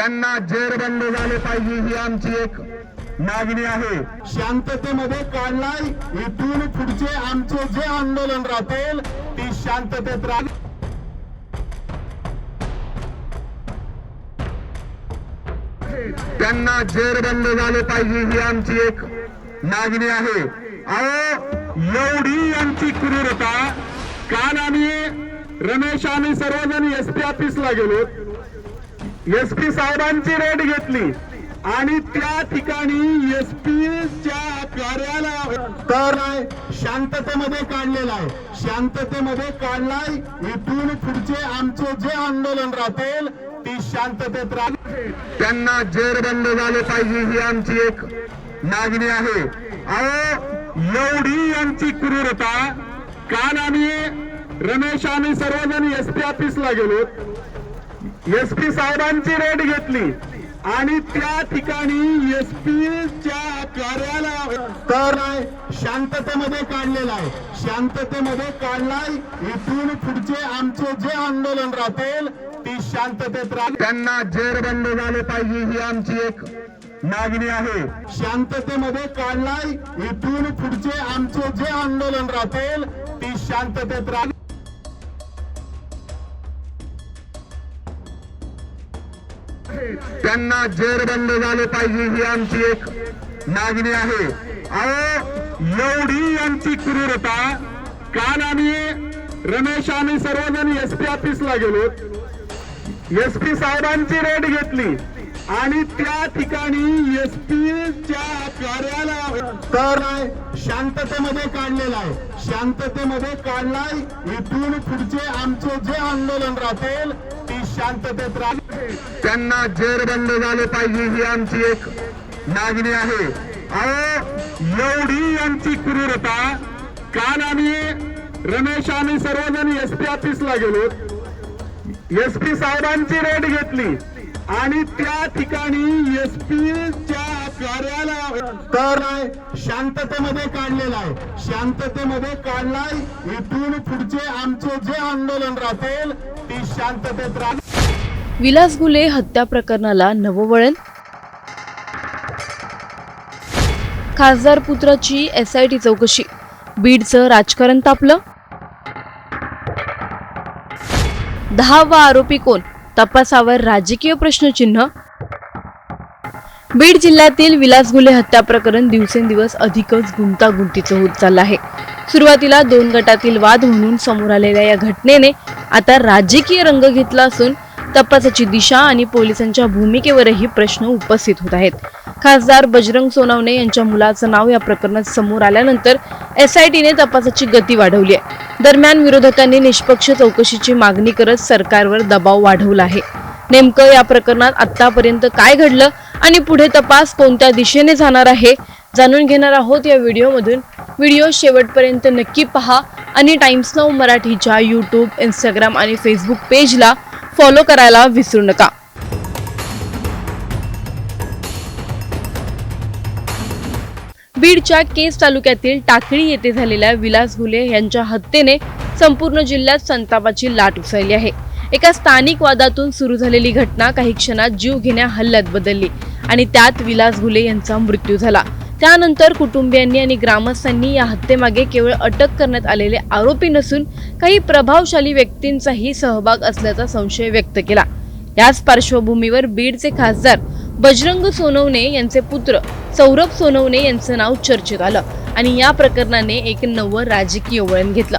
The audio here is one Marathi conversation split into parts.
त्यांना जेरबंद झाले पाहिजे ही आमची एक मागणी आहे। शांततेमध्ये काढलाय, इथून पुढचे आमचे जे आंदोलन राहतील ती शांततेत राहील। त्यांना जेरबंद झाले पाहिजे ही आमची एक मागणी आहे। अहो एवढी यांची क्रूरता, काल आम्ही सर्वजण एसपी ऑफिसला गेलो, एसपी साहेबांची रेड घेतली आणि त्या ठिकाणी एसपीच्या कार्यालय तर शांततेमध्ये काढलेला आहे, शांततेमध्ये काढलाय, इथून पुढचे आमचे जे आंदोलन राहतील ती शांततेत राहील। त्यांना जेरबंद झाले पाहिजे ही आमची एक मागणी आहे। अहो एवढी यांची क्रूरता, काल आम्ही सर्वजण एसपी ऑफिसला गेलो, एसपी साहेबांची रेड घेतली आणि त्या ठिकाणी एसपीच्या कार्यालय तर शांततेमध्ये काढलेला आहे, शांततेमध्ये काढलाय, इथून पुढचे आमचे जे आंदोलन राहतील ती शांततेत राहील। त्यांना जेरबंद झाले पाहिजे ही आमची एक मागणी आहे। शांततेमध्ये काढलाय, इथून पुढचे आमचे जे आंदोलन राहतील ती शांततेत राहील। त्यांना जेरबंद झाले पाहिजे ही आमची एक मागणी आहे। अहो एवढी यांची क्रूरता, काल आम्ही सर्वजण एसपी ऑफिसला गेलो, एसपी साहेबांची रेड घेतली आणि त्या ठिकाणी एसपीच्या कार्यालय तर शांततेमध्ये काढलेला आहे, शांततेमध्ये काढलाय, इथून पुढचे आमचे जे आंदोलन राहतील ती शांततेत राहील। त्यांना जेरबंद झाले पाहिजे ही आमची एक मागणी आहे। अहो एवढी यांची क्रूरता, काल आम्ही सर्वजण एसपी ऑफिसला गेलो, एसपी साहेबांची रेड घेतली आणि त्या ठिकाणी एसपीच्या कार्यालय तर शांततेमध्ये काढलेला आहे, शांततेमध्ये काढलाय, इथून पुढचे आमचे जे आंदोलन राहतील ती शांततेत राहील। विलास घुले हत्या प्रकरणाला नववळण, खासदार पुत्राची एसआयटी चौकशी, बीडचं राजकारण तापलं, 10वा आरोपी कोण, तपासावर राजकीय प्रश्नचिन्ह। बीड जिल्ह्यातील विलास घुले हत्या प्रकरण दिवसेंदिवस अधिकच गुंतागुंतीचं होत चाललं आहे। सुरुवातीला 2 गटातील वाद म्हणून समोर आलेल्या या घटनेने आता राजकीय रंग घेतला असून तपासाची दिशा आणि पोलिसांच्या भूमिकेवरही प्रश्न उपस्थित होत आहेत। खासदार बजरंग सोनवणे यांच्या मुलाचं नाव या प्रकरणात समोर आल्यानंतर एसआयटीने तपासाची गती वाढवली आहे। दरम्यान विरोधकांनी निष्पक्ष चौकशीची मागणी करत सरकारवर दबाव वाढवला आहे। नेमकं या प्रकरणात आतापर्यंत काय घडलं आणि पुढे तपास कोणत्या दिशेने जाणार आहे जाणून घेणार आहोत या व्हिडिओमधून। व्हिडिओ शेवटपर्यंत नक्की पहा आणि टाइम्स नाऊ मराठीच्या यूट्यूब, इंस्टाग्राम आणि फेसबुक पेजला फॉलो करायला विसरू नका। बीडच्या केज तालुक्यातील टाकळी येथे झालेल्या विलास घुले यांच्या हत्येने संपूर्ण जिल्ह्यात संतापाची लाट उसळली आहे। एका स्थानिक वादातून सुरू झालेली घटना काही क्षणात जीवघेण्या हल्ल्यात बदलली आणि त्यात विलास घुले यांचा मृत्यू झाला। त्यानंतर कुटुंबियांनी आणि ग्रामस्थांनी या हत्येमागे केवळ अटक करण्यात आलेले आरोपी नसून काही प्रभावशाली व्यक्तींचाही सहभाग असल्याचा संशय व्यक्त केला। याच पार्श्वभूमीवर बीडचे खासदार बजरंग सोनवणे यांचे पुत्र सौरभ सोनवणे यांचं नाव चर्चेत आलं आणि या प्रकरणाने एक नवं राजकीय वळण घेतलं।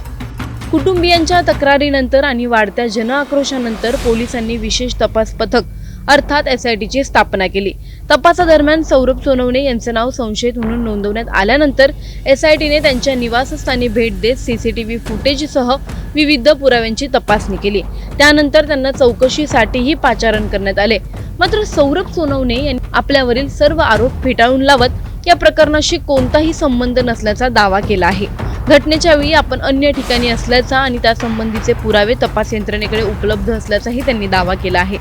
कुटुंबियांच्या तक्रारीनंतर आणि वाढत्या जनआक्रोशानंतर पोलिसांनी विशेष तपास पथक अर्थात एसआयटीची स्थापना केली। तपासादरम्यान सौरभ सोनवणे यांचे नाव संशयित म्हणून नोंदवण्यात आल्यानंतर एसआयटीने त्यांच्या निवासस्थानी भेट देत सीसीटीव्ही फुटेजसह विविध पुराव्यांची तपासणी केली। त्यानंतर त्यांना चौकशीसाठीही पाचारण करण्यात आले। मात्र सौरभ सोनवणे यांनी आपल्यावरील सर्व आरोप फेटाळून लावत या प्रकरणाशी कोणताही संबंध नसल्याचा दावा केला आहे। घटनेच्या वेळी आपण अन्य ठिकाणी असल्याचा आणि त्यासंबंधीचे पुरावे तपास यंत्रणेकडे उपलब्ध असल्याचाही त्यांनी दावा केला आहे।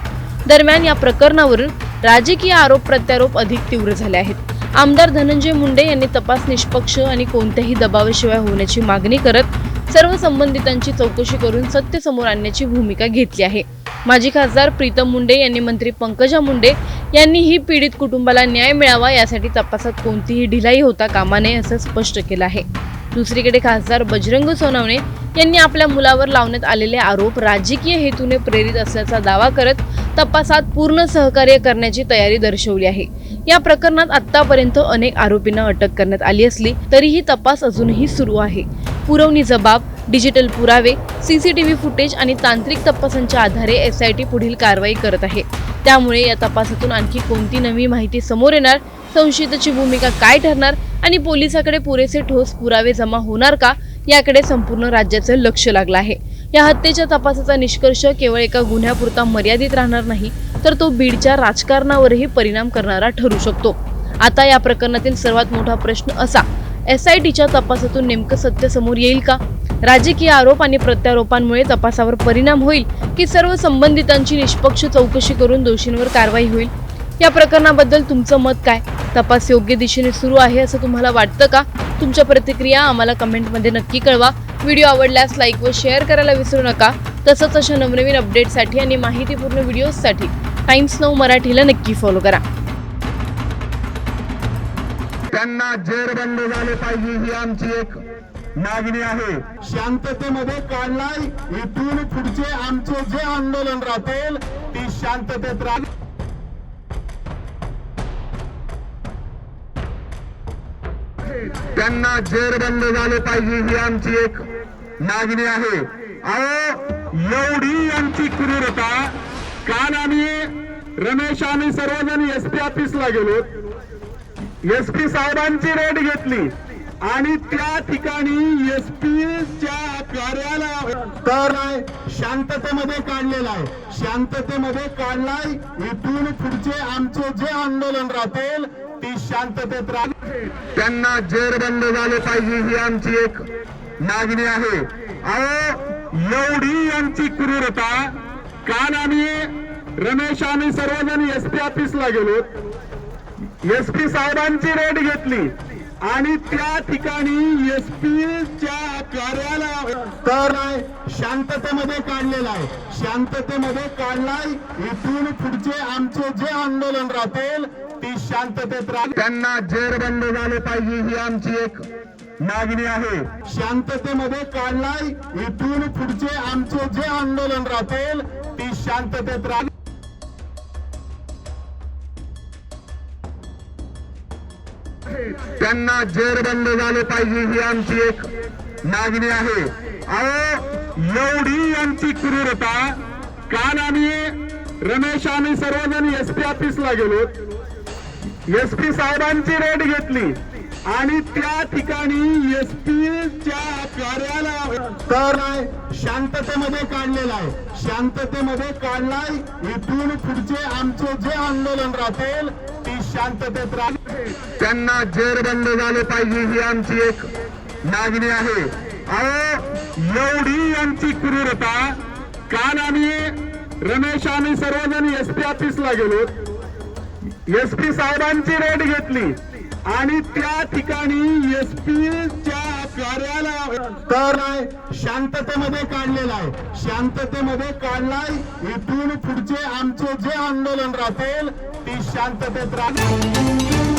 दरम्यान या प्रकरणावरून राजकीय आरोप प्रत्यारोप अधिक तीव्र झाले आहेत। आमदार धनंजय मुंडे यांनी तपास निष्पक्ष आणि कोणत्याही दबावाशिवाय होण्याची मागणी करत सर्व संबंधितांची चौकशी करून सत्य समोर आणण्याची भूमिका घेतली आहे. माजी खासदार प्रीतम मुंडे यांनी मंत्री पंकजा मुंडे यांनीही पीडित कुटुंबाला न्याय मिळावा यासाठी तपासात कोणतीही ढिलाई होता कामा नये असं स्पष्ट केलं आहे. दुसरीकडे खासदार बजरंग सोनवणे यांनी आपल्या मुलावर लावण्यात आलेले आरोप राजकीय हेतूने प्रेरित असल्याचा दावा करत तपासात पूर्ण सहकार्य करण्याची तयारी दर्शवली आहे. या प्रकरणात आतापर्यंत अनेक आरोपींना अटक करण्यात आली असली तरीही तपास अजूनही सुरू आहे. पुरवणी जबाब, डिजिटल पुरावे, सीसीटीव्ही फुटेज आणि तांत्रिक तपासांच्या आधारे SIT पुढील कारवाई करत आहे. त्यामुळे या तपासातून आणखी कोणती नवी माहिती समोर येणार, संशयिताची भूमिका काय ठरणार आणि पोलिसांकडे पुरेसे ठोस पुरावे जमा होणार का याकडे संपूर्ण राज्याचं लक्ष लागलं आहे. या हत्येच्या तपासाचा निष्कर्ष केवळ एका गुन्ह्यापुरता मर्यादित राहणार नाही तर तो बीडच्या राजकारणावरही परिणाम करणारा ठरू शकतो. आता या प्रकरणातील सर्वात मोठा प्रश्न असा, SITच्या तपासातून नेमकं सत्य समोर येईल का? राजकीय आरोप आणि प्रत्यारोपांमुळे तपासावर परिणाम होईल की सर्व संबंधितांची निष्पक्ष चौकशी करून दोषींवर कारवाई होईल? या प्रकरणाबद्दल तुमचं मत काय? तपास योग्य दिशेने सुरू आहे असं तुम्हाला वाटतं का? तुमच्या प्रतिक्रिया आम्हाला कमेंटमध्ये नक्की कळवा. व्हिडिओ आवडल्यास लाईक व शेअर करायला विसरू नका. तसंच अशा नवनवीन अपडेटसाठी आणि माहितीपूर्ण व्हिडिओजसाठी टाइम्स नाऊ मराठीला नक्की फॉलो करा. त्यांना जेरबंद झाले पाहिजे ही आमची एक मागणी आहे. शांततेमध्ये काढलाय, इथून पुढचे आमचे जे आंदोलन राहतील ती शांततेत राहील. त्यांना जेरबंद झाले पाहिजे ही आमची एक मागणी आहे. अहो, एवढी यांची क्रूरता. काल आम्ही रमेश आम्ही सर्वजण SP ऑफिसला गेलो. SP साहेबांची रेड घेतली आणि त्या ठिकाणी SPच्या कार्यालयात तर शांततेमध्ये काढलेला आहे. शांततेमध्ये काढलाय, इथून पुढचे आमचे जे आंदोलन राहतील ती शांततेत राहील. त्यांना जेरबंद झाले पाहिजे ही आमची एक मागणी आहे. अहो, एवढी यांची क्रूरता. काल आम्ही रमेश आम्ही सर्वजण SP ऑफिसला गेलो. SP साहेबांची रेड घेतली आणि त्या ठिकाणी SPच्या कार्यालयात तर शांततेमध्ये काढलेला आहे. शांततेमध्ये काढलाय, इथून पुढचे आमचे जे आंदोलन राहतील ती शांततेत राहील. त्यांना जेरबंद झाले पाहिजे ही आमची एक मागणी आहे. शांततेमध्ये काढलाय, इथून पुढचे आमचे जे आंदोलन राहतील ती शांततेत राहील. त्यांना जेरबंद झाले पाहिजे ही आमची एक मागणी आहे. अहो, एवढी यांची क्रूरता. काल आम्ही रमेश आम्ही सर्वजण SP ऑफिसला गेलो. SP साहेबांची रेड घेतली आणि त्या ठिकाणी SPच्या कार्यालयात तर शांततेमध्ये काढलेला आहे. शांततेमध्ये काढलाय, इथून पुढचे आमचे जे आंदोलन राहतील ती शांततेत राहील. त्यांना जेरबंद झाले पाहिजे ही आमची एक मागणी आहे. अहो, एवढी यांची क्रूरता. काल आम्ही रमेश आम्ही सर्वजण SP ऑफिसला गेलो. SP साहेबांची रेड घेतली आणि त्या ठिकाणी SPच्या कार्यालयात तर शांततेमध्ये काढलेला आहे. शांततेमध्ये काढलाय, इथून पुढचे आमचे जे आंदोलन राहतील ती शांततेत राहील.